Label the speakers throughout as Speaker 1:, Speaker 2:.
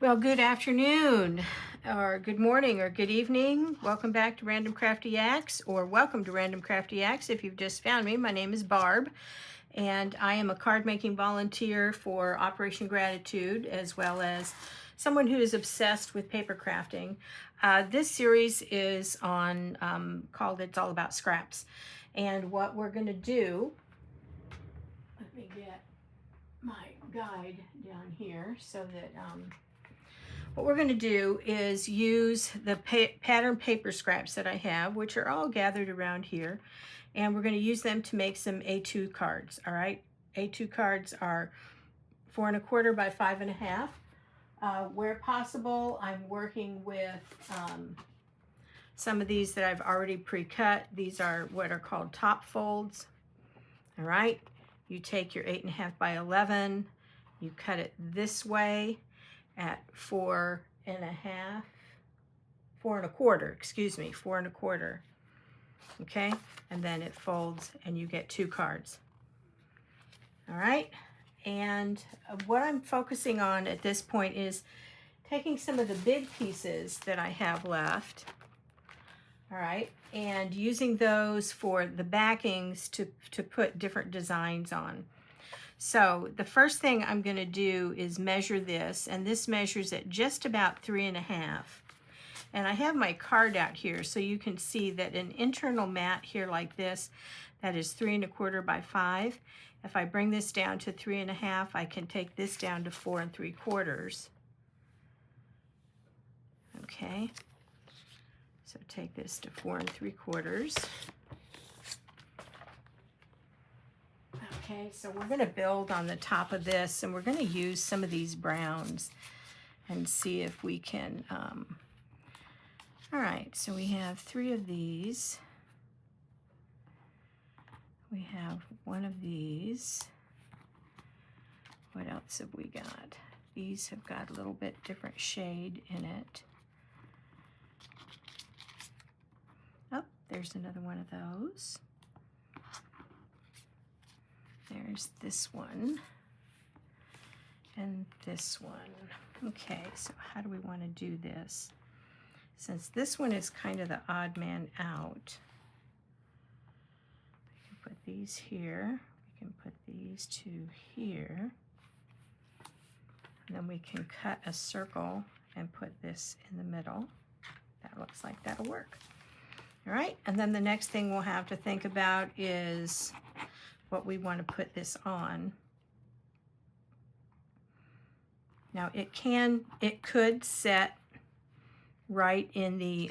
Speaker 1: Well, good afternoon, or good morning, or good evening. Welcome back to Random Crafty Acts, or welcome to Random Crafty Acts if you've just found me. My name is Barb, and I am a card making volunteer for Operation Gratitude, as well as someone who is obsessed with paper crafting. This series is on called It's All About Scraps. And what we're going to do, let me get my guide down here so that what we're going to do is use the pattern paper scraps that I have, which are all gathered around here, and we're going to use them to make some A2 cards. All right, A2 cards are 4¼ by 5½. Where possible, I'm working with some of these that I've already pre-cut. These are what are called top folds. All right, you take your 8½ by 11, you cut it this way at 4½, 4¼ excuse me, 4¼ okay, and then it folds and you get 2 cards. All right, and what I'm focusing on at this point is taking some of the big pieces that I have left, all right, and using those for the backings to put different designs on. So the first thing I'm going to do is measure this, and this measures at just about 3½. And I have my card out here so you can see that an internal mat here like this, that is 3¼ by 5. If I bring this down to 3½, I can take this down to 4¾ okay, so take this to 4¾ okay. So we're going to build on the top of this, and we're going to use some of these browns and see if we can all right, so we have 3 of these, we have 1 of these. What else have we got? These have got a little bit different shade in it. Oh, there's another one of those. There's this one and this one. Okay, so how do we want to do this? Since this one is kind of the odd man out, we can put these here, we can put these 2 here, and then we can cut a circle and put this in the middle. That looks like that'll work. All right, and then the next thing we'll have to think about is what we want to put this on. Now it could set right in the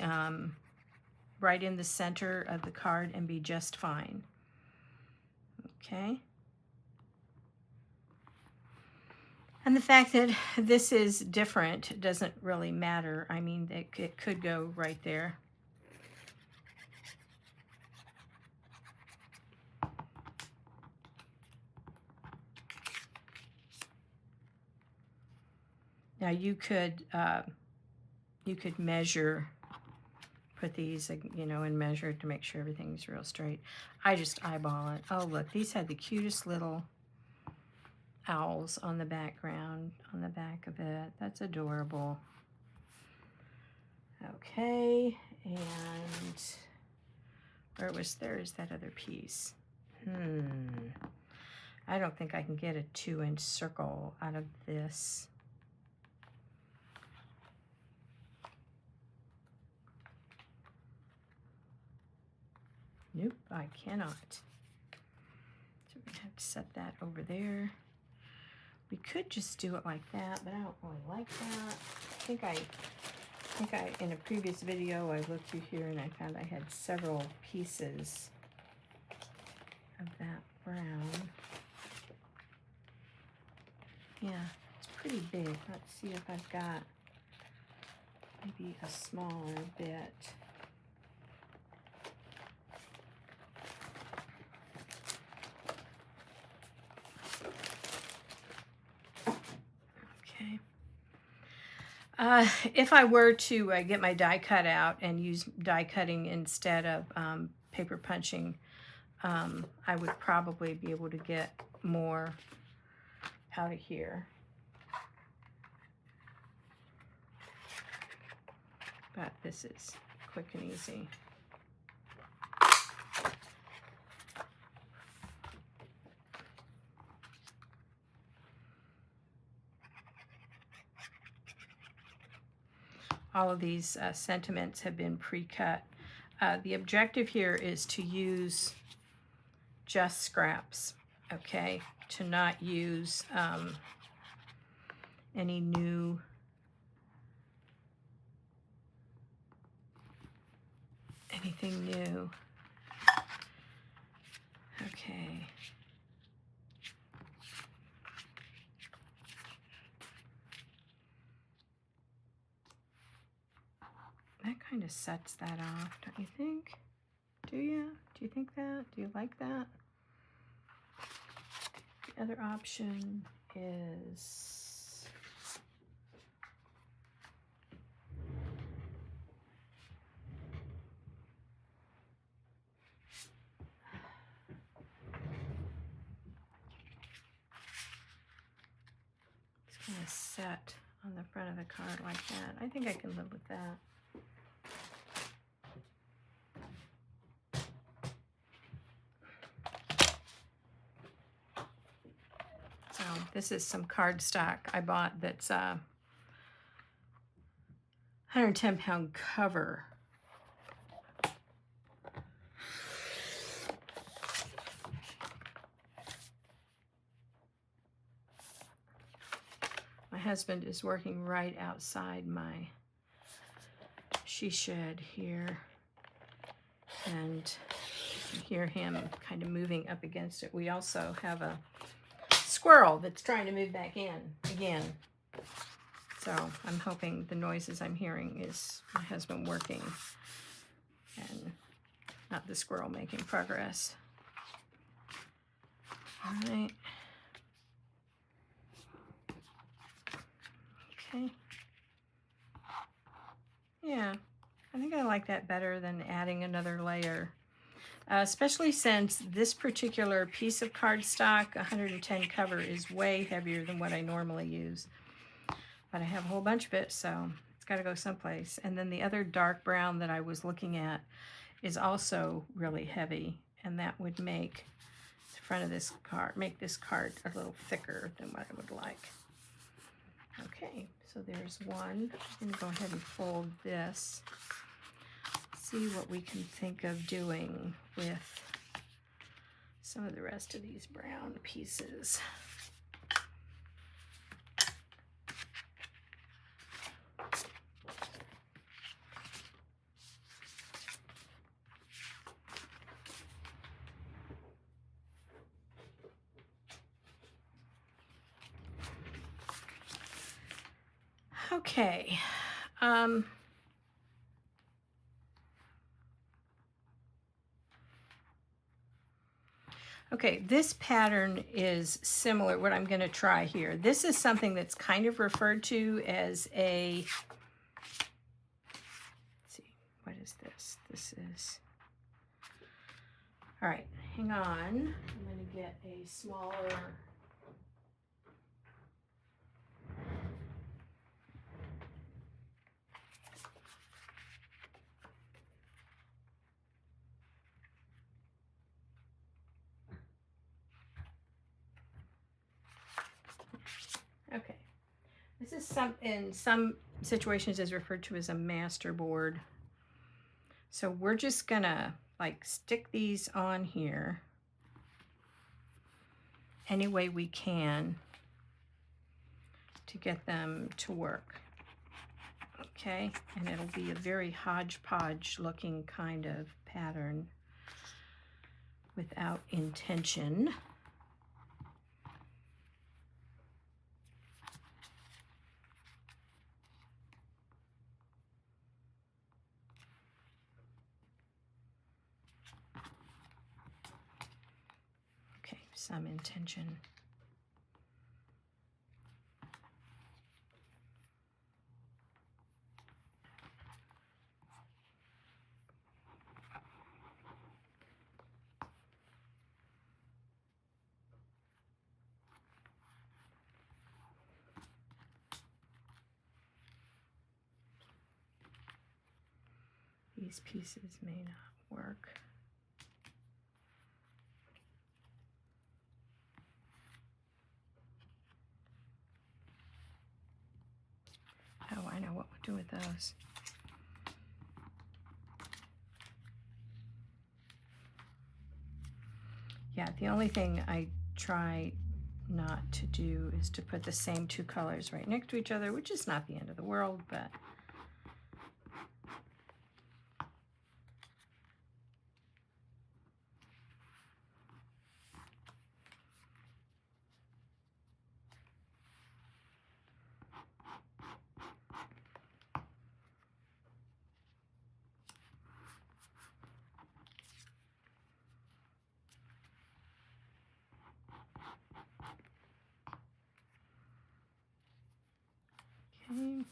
Speaker 1: center of the card and be just fine. Okay. And the fact that this is different doesn't really matter. I mean, it could go right there. Now you could measure, put these, you know, and measure to make sure everything's real straight. I just eyeball it. Oh, look, these had the cutest little owls on the background, on the back of it. That's adorable. Okay, and there's that other piece. I don't think I can get a 2-inch circle out of this. Nope, I cannot. So we're gonna have to set that over there. We could just do it like that, but I don't really like that. I think I in a previous video I looked through here and I found I had several pieces of that brown. Yeah, it's pretty big. Let's see if I've got maybe a smaller bit. If I were to get my die cut out and use die cutting instead of paper punching, I would probably be able to get more out of here. but this is quick and easy. All of these sentiments have been pre-cut. The objective here is to use just scraps, okay? To not use any new anything new. Okay. That kind of sets that off, don't you think? Do you? Do you think that? Do you like that? The other option is it's going to set on the front of the card like that. I think I can live with that. So this is some cardstock I bought that's 110-pound cover. My husband is working right outside my she shed here, and you can hear him kind of moving up against it. We also have a squirrel that's trying to move back in again. So I'm hoping the noises I'm hearing is my husband working and not the squirrel making progress. All right. Okay. Yeah, I think I like that better than adding another layer. Especially since this particular piece of cardstock, 110 cover, is way heavier than what I normally use. But I have a whole bunch of it, so it's got to go someplace. And then the other dark brown that I was looking at is also really heavy, and that would make the front of this card, make this card a little thicker than what I would like. Okay, so there's one. I'm going to go ahead and fold this. See what we can think of doing with some of the rest of these brown pieces. Okay. Okay, this pattern is similar, what I'm going to try here. This is something that's kind of referred to as a, let's see, what is this? This is, all right, hang on. I'm going to get a smaller, okay. This is in some situations is referred to as a master board. So we're just gonna like stick these on here any way we can to get them to work. Okay, and it'll be a very hodgepodge looking kind of pattern without intention. Okay, some intention. These pieces may not work. Oh, I know what we'll do with those. Yeah, the only thing I try not to do is to put the same two colors right next to each other, which is not the end of the world, but okay.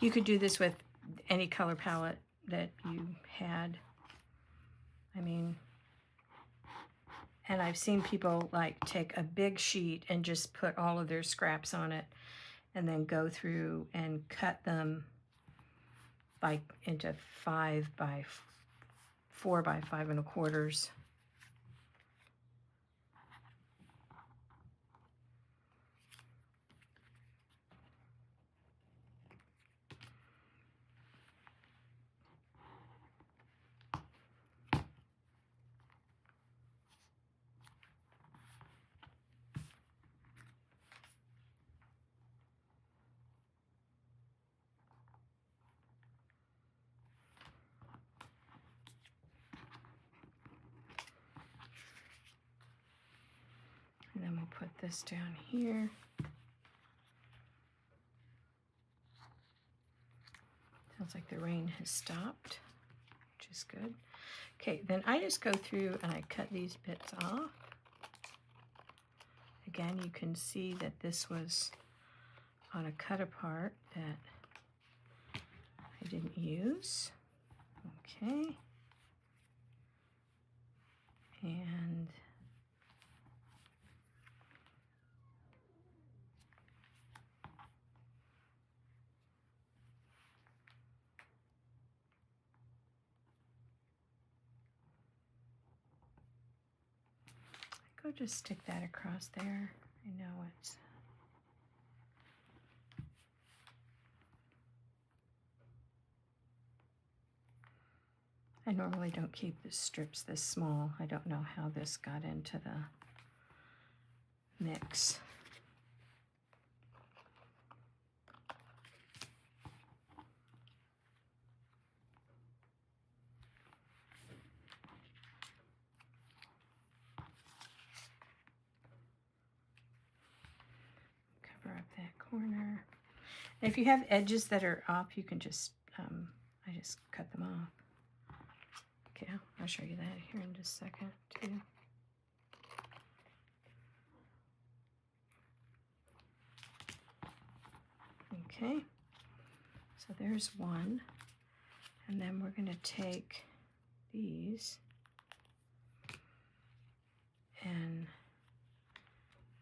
Speaker 1: You could do this with any color palette that you had. I mean, and I've seen people like take a big sheet and just put all of their scraps on it and then go through and cut them like into 5 by 4 by 5 1/4. And then we'll put this down here. Sounds like the rain has stopped, which is good. Okay, then I just go through and I cut these bits off. Again, you can see that this was on a cut apart that I didn't use. Okay. And go just stick that across there. I know it's I normally don't keep the strips this small. I don't know how this got into the mix. Cover up that corner. And if you have edges that are off, you can just, I just cut them off. Okay, I'll show you that here in just a second too. Okay, so there's one. And then we're going to take these and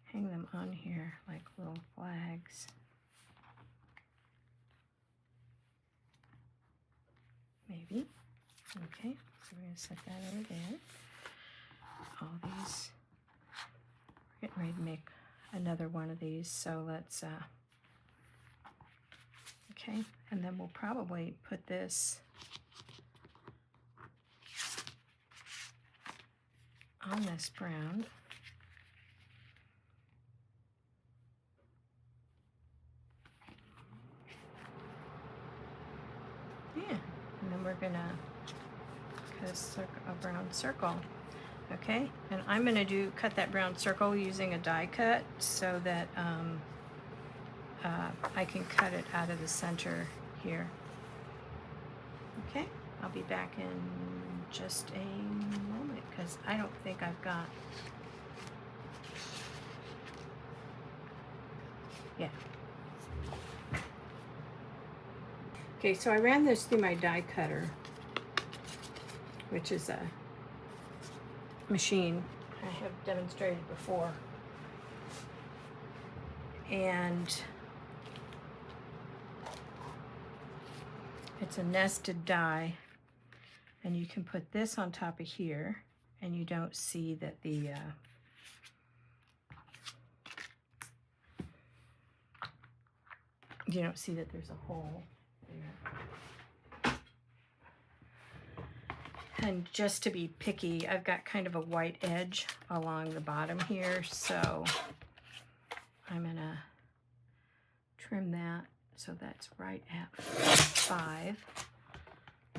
Speaker 1: hang them on here like little flags. Maybe. Okay, so we're going to set that over there. All these, we're getting ready to make another one of these, so let's, okay, and then we'll probably put this on this brown. Yeah, and then we're gonna cut a brown circle. Okay, and I'm gonna cut that brown circle using a die cut so that I can cut it out of the center here. Okay, I'll be back in just a moment because I don't think I've got, yeah. Okay, so I ran this through my die cutter, which is a machine I have demonstrated before. And it's a nested die. And you can put this on top of here, and you don't see that the you don't see that there's a hole there. And just to be picky, I've got kind of a white edge along the bottom here, so I'm gonna trim that so that's right at 5.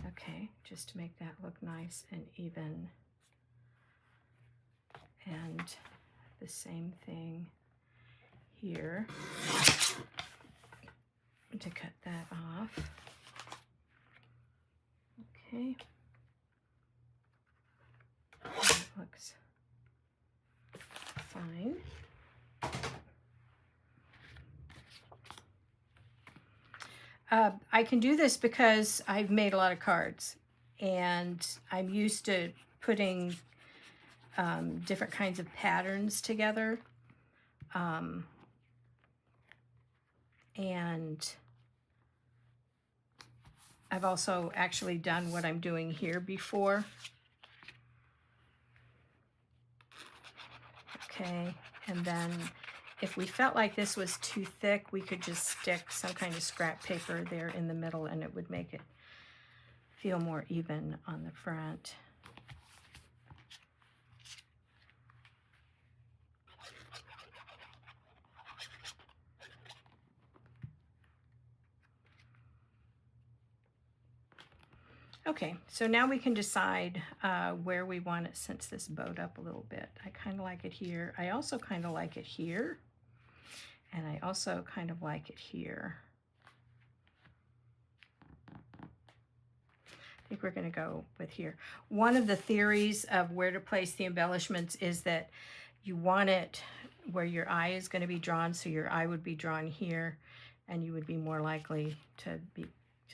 Speaker 1: Okay, just to make that look nice and even. And the same thing here to cut that off. Okay. That looks fine. I can do this because I've made a lot of cards, and I'm used to putting different kinds of patterns together. And I've also actually done what I'm doing here before. Okay, and then if we felt like this was too thick, we could just stick some kind of scrap paper there in the middle, and it would make it feel more even on the front. Okay, so now we can decide where we want it since this bowed up a little bit. I kind of like it here. I also kind of like it here. And I also kind of like it here. I think we're going to go with here. One of the theories of where to place the embellishments is that you want it where your eye is going to be drawn, so your eye would be drawn here, and you would be more likely to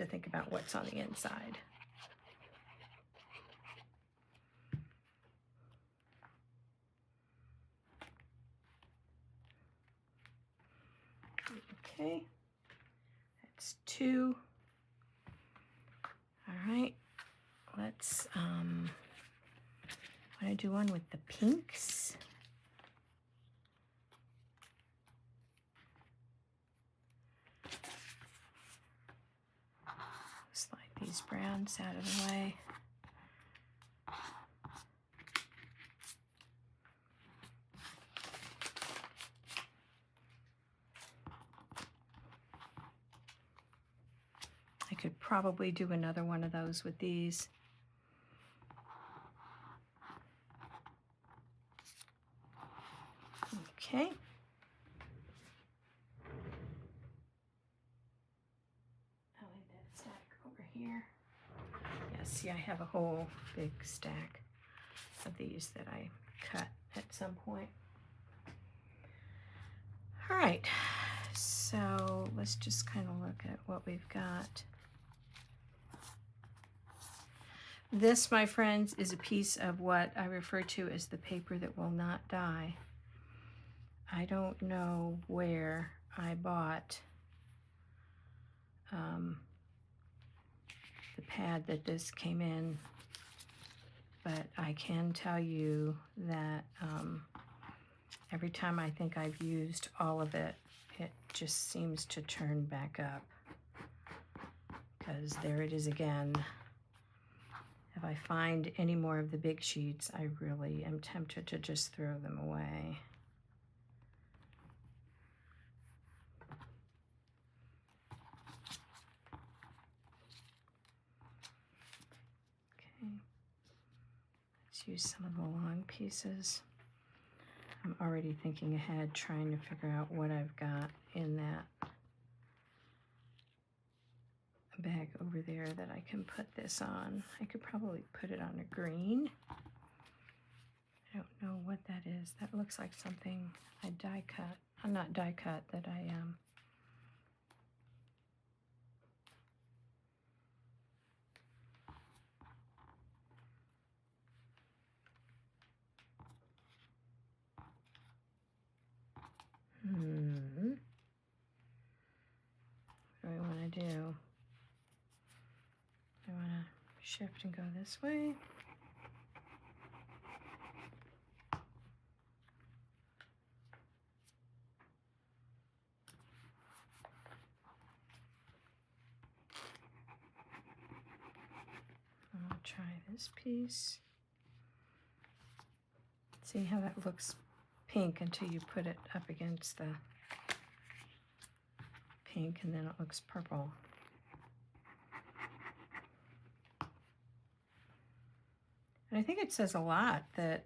Speaker 1: think about what's on the inside. Okay, that's 2. All right, let's, want to do one with the pinks. Slide these browns out of the way. I could probably do another one of those with these. Okay. I'll leave that stack over here. Yeah, see, I have a whole big stack of these that I cut at some point. All right, so let's just kind of look at what we've got. This, my friends, is a piece of what I refer to as the paper that will not die. I don't know where I bought the pad that this came in, but I can tell you that every time I think I've used all of it, it just seems to turn back up, because there it is again. If I find any more of the big sheets, I really am tempted to just throw them away. Okay, let's use some of the long pieces. I'm already thinking ahead, trying to figure out what I've got in that bag over there that I can put this on. I could probably put it on a green. I don't know what that is. That looks like something I die cut. I'm not die cut, that I What do I want to do? I want to shift and go this way. I'm going to try this piece. See how that looks pink until you put it up against the pink, and then it looks purple. And I think it says a lot that,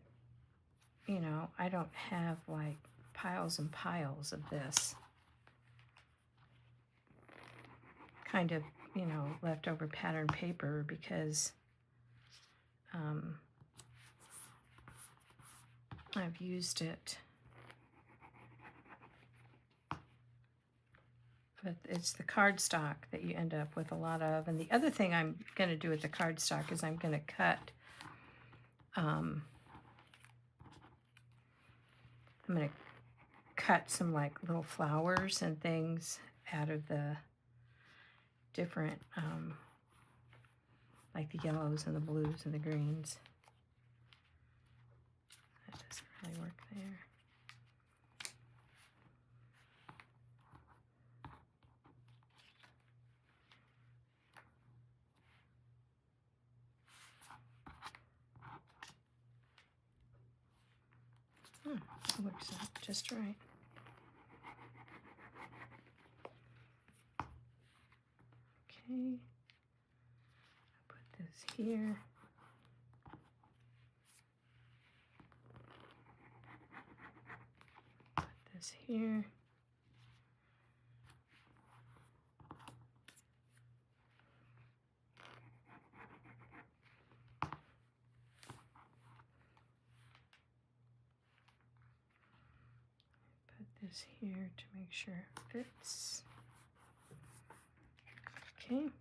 Speaker 1: you know, I don't have like piles and piles of this kind of, you know, leftover pattern paper, because I've used it. But it's the cardstock that you end up with a lot of. And the other thing I'm going to do with the cardstock is I'm going to cut, I'm going to cut some like little flowers and things out of the different, like the yellows and the blues and the greens. That doesn't really work there. That works out just right. Okay. Put this here. Put this here. This here to make sure it fits. Okay.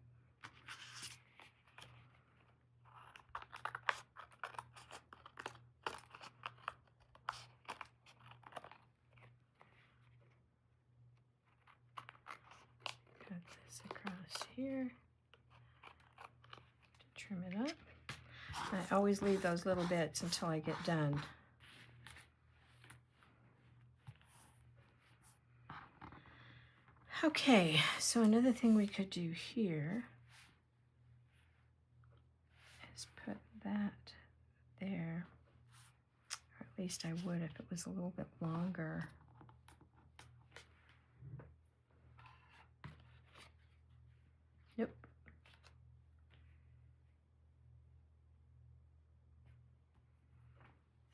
Speaker 1: Cut this across here to trim it up. I always leave those little bits until I get done. Okay, so another thing we could do here is put that there, or at least I would if it was a little bit longer. Nope.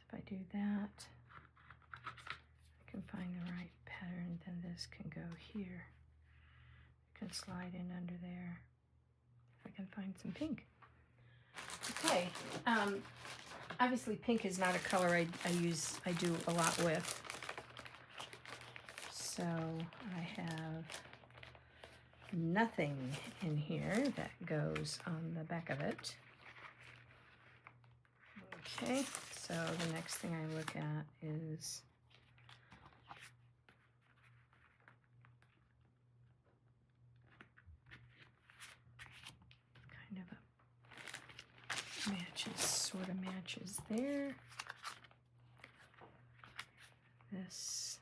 Speaker 1: If I do that, I can find the right pattern, then this can go here. Can slide in under there if I can find some pink. Okay, obviously pink is not a color I do a lot with, so I have nothing in here that goes on the back of it. Okay, so the next thing I look at is sort of matches there. This,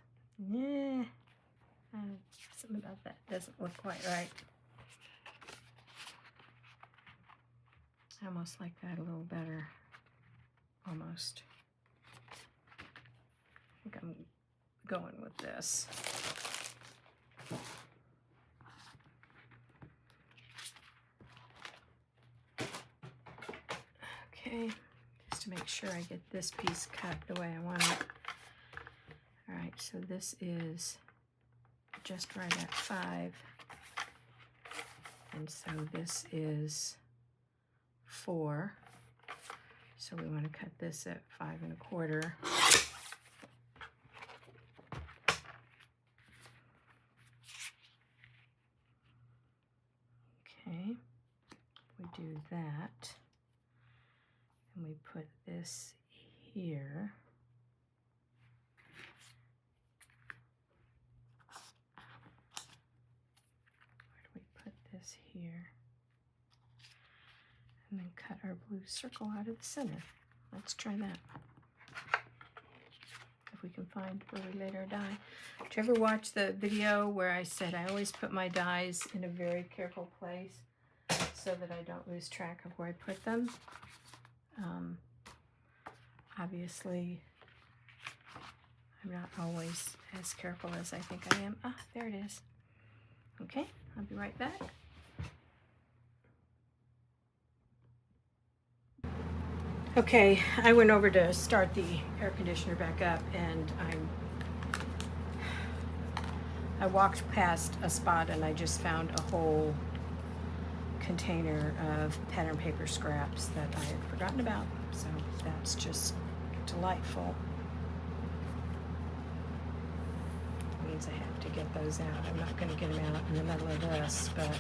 Speaker 1: something about that doesn't look quite right. I almost like that a little better, almost. I think I'm going with this. Okay, just to make sure I get this piece cut the way I want it. All right, so this is just right at 5. And so this is 4. So we want to cut this at 5 1/4. Okay, we do that. And we put this here. Where do we put this here? And then cut our blue circle out of the center. Let's try that. If we can find where we laid our die. Did you ever watch the video where I said I always put my dies in a very careful place so that I don't lose track of where I put them? Obviously, I'm not always as careful as I think I am. Ah, there it is. Okay, I'll be right back. Okay, I went over to start the air conditioner back up, and I walked past a spot and I just found a whole container of pattern paper scraps that I had forgotten about. So that's just delightful. It means I have to get those out. I'm not going to get them out in the middle of this, but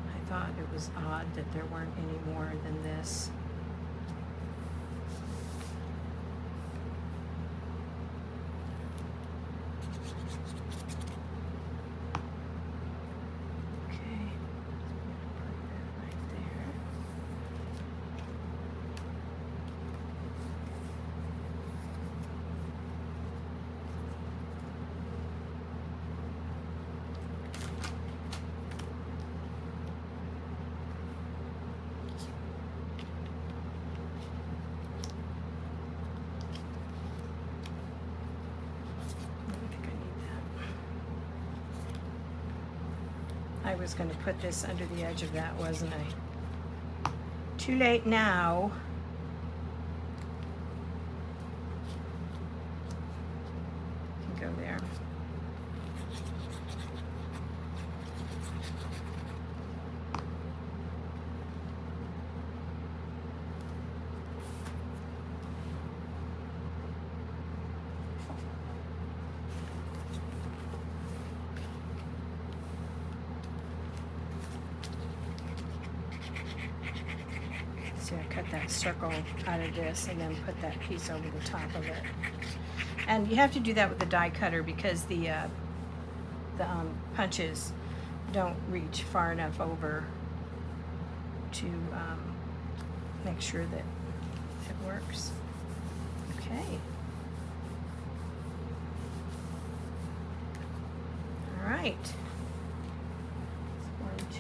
Speaker 1: I thought it was odd that there weren't any more than this. I was going to put this under the edge of that, wasn't I? Too late now. Can go there. I cut that circle out of this and then put that piece over the top of it. And you have to do that with the die cutter because the punches don't reach far enough over to make sure that it works. Okay. All right. 1, 2,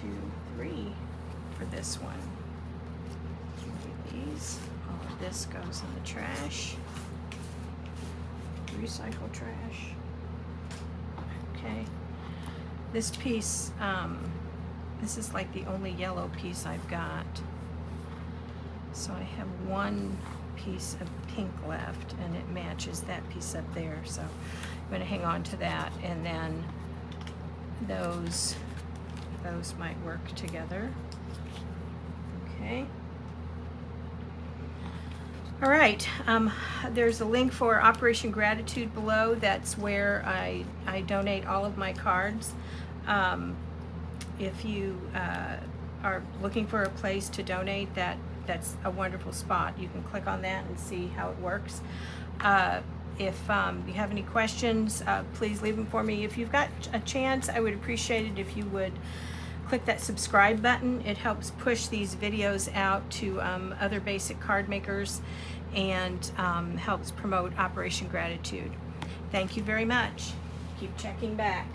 Speaker 1: 3 for this one. All of this goes in the trash. Recycle trash. Okay. This piece, this is like the only yellow piece I've got. So I have one piece of pink left and it matches that piece up there. So I'm going to hang on to that, and then those might work together. Okay. All right, there's a link for Operation Gratitude below. That's where I donate all of my cards. If you are looking for a place to donate, that's a wonderful spot. You can click on that and see how it works. If you have any questions, please leave them for me. If you've got a chance, I would appreciate it if you would click that subscribe button. It helps push these videos out to other basic card makers and helps promote Operation Gratitude. Thank you very much. Keep checking back.